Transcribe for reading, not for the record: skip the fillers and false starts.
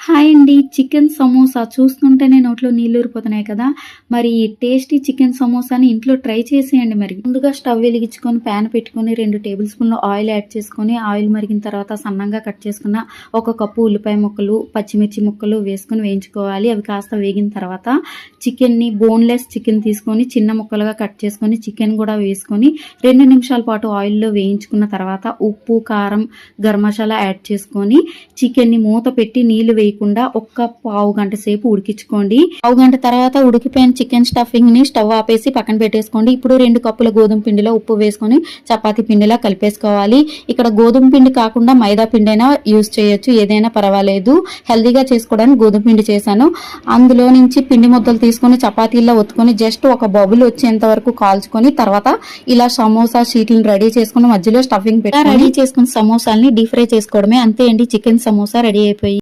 Hi అండి. Chicken samosa చూస్తుంటేనే నోట్లో నీళ్ళూరిపోతున్నాయి కదా! మరి ఈ టేస్టీ చికెన్ సమోసాని ఇంట్లో ట్రై చేసేయండి మరి. ముందుగా స్టవ్ వెలిగించుకొని ప్యాన్ పెట్టుకొని 2 టేబుల్ స్పూన్‌లు ఆయిల్ యాడ్ చేసుకొని, ఆయిల్ మరిగిన తర్వాత సన్నంగా కట్ చేసుకున్న 1 కప్పు ఉల్లిపాయ ముక్కలు, పచ్చిమిర్చి ముక్కలు వేసుకొని వేయించుకోవాలి. అవి కాస్త వేగిన తర్వాత చికెన్‌ని బోన్‌లెస్ చికెన్ తీసుకొని చిన్న ముక్కలుగా కట్ చేసుకొని చికెన్ కూడా వేసుకొని 2 నిమిషాల పాటు ఆయిల్‌లో వేయించుకున్న తర్వాత ఉప్పు, కారం, గరం మసాలా యాడ్ చేసుకొని చికెన్‌ని మూత పెట్టి నీళ్లు వేయకుండా ఒక్క పావు గంట సేపు ఉడికించుకోండి. పావు గంట తర్వాత ఉడికిపోయిన చికెన్ స్టఫింగ్ ని స్టవ్ ఆపేసి పక్కన పెట్టేసుకోండి. ఇప్పుడు 2 కప్పుల గోధుమ పిండిలో ఉప్పు వేసుకొని చపాతీ పిండిలా కలిపేసుకోవాలి. ఇక్కడ గోధుమ పిండి కాకుండా మైదా పిండి అయినా యూజ్ చేయొచ్చు, ఏదైనా పర్వాలేదు. హెల్దీగా చేసుకోవడానికి గోధుమ పిండి చేశాను. అందులో నుంచి పిండి ముద్దలు తీసుకొని చపాతీల్లో ఒత్తుకొని జస్ట్ ఒక బబుల్ వచ్చేంత వరకు కాల్చుకొని తర్వాత ఇలా సమోసా షీట్లను రెడీ చేసుకుని మధ్యలో స్టఫింగ్ పెట్టి రెడీ చేసుకున్న సమోసాలని డీప్ ఫ్రై చేసుకోవడమే. అంతే అండి, చికెన్ సమోసా రెడీ అయిపోయి